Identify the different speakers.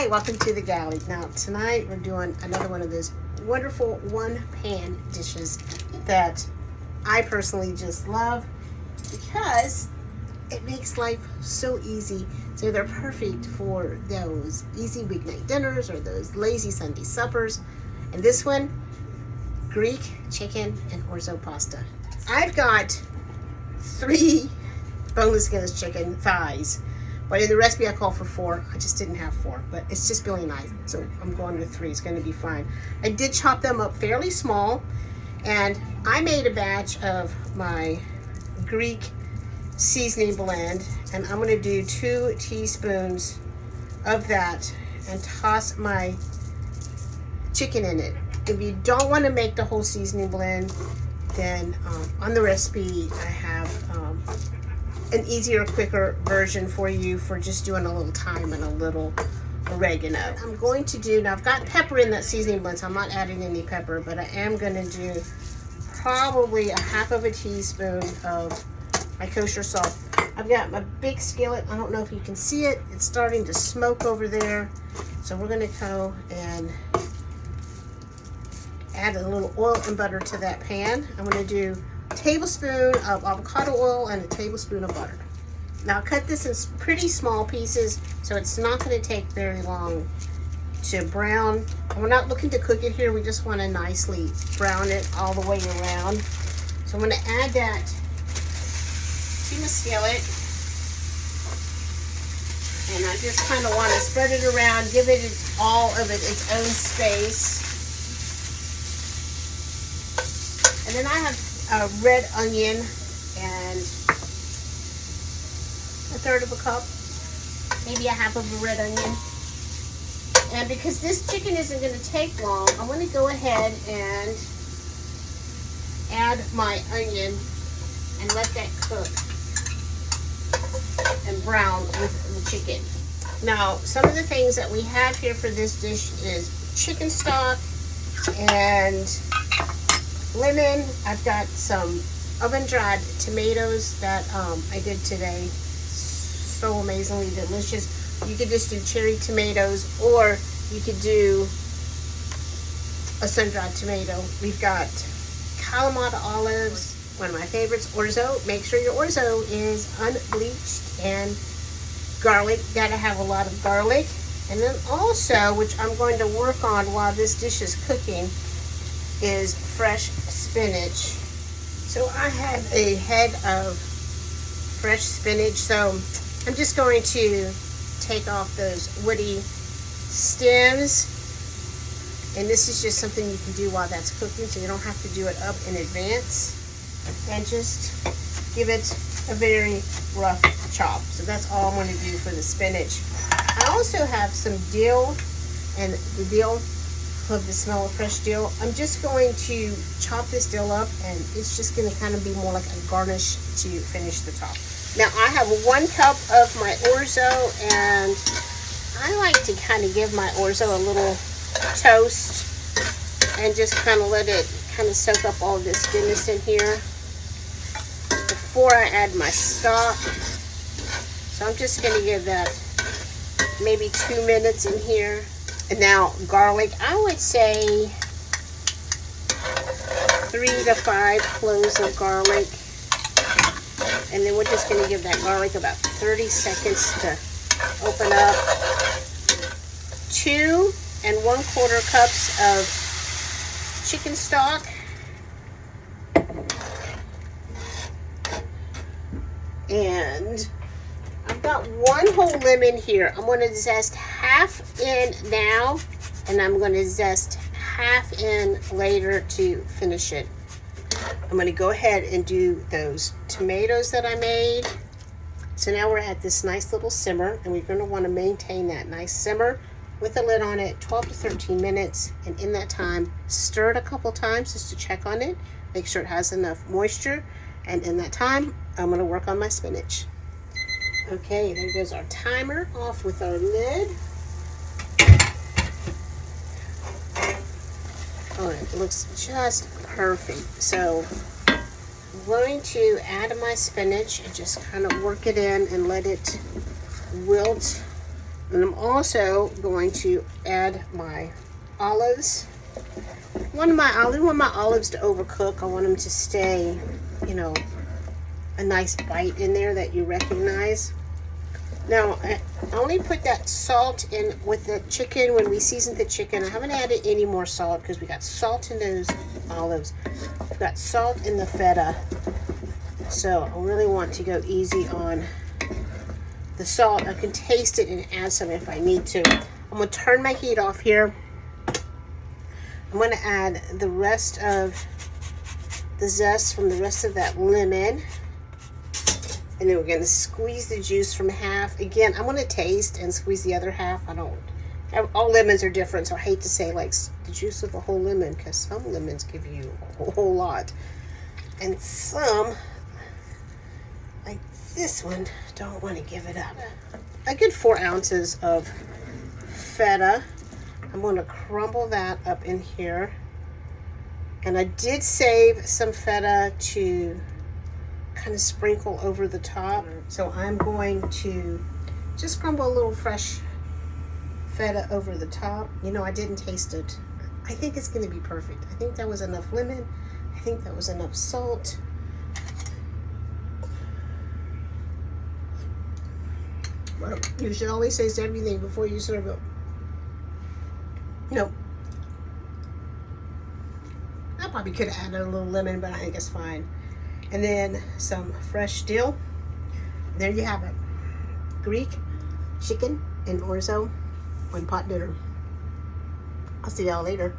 Speaker 1: Hi, welcome to the galley. Now tonight we're doing another one of those wonderful one-pan dishes that I personally just love because it makes life so easy. So they're perfect for those easy weeknight dinners or those lazy Sunday suppers. And this one, Greek chicken and orzo pasta. I've got 3 boneless skinless chicken thighs. But in the recipe I called for 4. I just didn't have 4, but it's just really nice. So I'm going with 3. It's going to be fine. I did chop them up fairly small, and I made a batch of my Greek seasoning blend, and I'm going to do 2 teaspoons of that and toss my chicken in it. If you don't want to make the whole seasoning blend, then on the recipe I have an easier, quicker version for you for just doing a little thyme and a little oregano. I'm going to do, now I've got pepper in that seasoning blend, so I'm not adding any pepper, but I am going to do probably a half of a teaspoon of my kosher salt. I've got my big skillet. I don't know if you can see it. It's starting to smoke over there. So we're going to go and add a little oil and butter to that pan. I'm going to do a tablespoon of avocado oil and a tablespoon of butter. Now I'll cut this in pretty small pieces, so it's not going to take very long to brown. And we're not looking to cook it here. We just want to nicely brown it all the way around. So I'm going to add that to my skillet. And I just kind of want to spread it around, give it all of it its own space. And then I have a red onion and 1/3 of a cup, maybe a half of a red onion. And because this chicken isn't going to take long, I'm going to go ahead and add my onion and let that cook and brown with the chicken. Now, some of the things that we have here for this dish is chicken stock and lemon. I've got some oven-dried tomatoes that I did today. So amazingly delicious. You could just do cherry tomatoes, or you could do a sun-dried tomato. We've got Kalamata olives, one of my favorites, orzo. Make sure your orzo is unbleached, and garlic. Gotta have a lot of garlic. And then also, which I'm going to work on while this dish is cooking, is fresh spinach. So I have a head of fresh spinach, so I'm just going to take off those woody stems, and this is just something you can do while that's cooking, so you don't have to do it up in advance, and just give it a very rough chop. So that's all I'm going to do for the spinach. I also have some dill, and the dill, love the smell of fresh dill. I'm just going to chop this dill up, and it's just going to kind of be more like a garnish to finish the top. Now I have 1 cup of my orzo, and I like to kind of give my orzo a little toast and just kind of let it kind of soak up all this goodness in here before I add my stock. So I'm just going to give that maybe 2 minutes in here. And now garlic, I would say 3 to 5 cloves of garlic. And then we're just going to give that garlic about 30 seconds to open up. 2 1/4 cups of chicken stock. And I've got 1 whole lemon here. I'm going to zest half in now, and I'm going to zest half in later to finish it. I'm going to go ahead and do those tomatoes that I made. So now we're at this nice little simmer, and we're going to want to maintain that nice simmer with a lid on it 12 to 13 minutes. And in that time, stir it a couple times just to check on it, make sure it has enough moisture. And in that time, I'm going to work on my spinach. Okay, there goes our timer, off with our lid. Oh, it looks just perfect. So I'm going to add my spinach and just kind of work it in and let it wilt And I'm also going to add my olives. I want my olives to overcook. I want them to stay, you know, a nice bite in there that you recognize. Now, I only put that salt in with the chicken when we seasoned the chicken. I haven't added any more salt because we got salt in those olives. We've got salt in the feta. So I really want to go easy on the salt. I can taste it and add some if I need to. I'm going to turn my heat off here. I'm going to add the rest of the zest from the rest of that lemon. And then we're going to squeeze the juice from half. Again, I'm going to taste and squeeze the other half. All lemons are different, so I hate to say like the juice of the whole lemon, because some lemons give you a whole lot. And some, like this one, don't want to give it up. A good 4 ounces of feta. I'm going to crumble that up in here. And I did save some feta to kind of sprinkle over the top. So I'm going to just crumble a little fresh feta over the top. You know, I didn't taste it. I think it's going to be perfect. I think that was enough lemon. I think that was enough salt. Well, you should always taste everything before you serve it. No. I probably could have added a little lemon, but I think it's fine. And then some fresh dill. There you have it. Greek chicken and orzo one pot dinner. I'll see y'all later.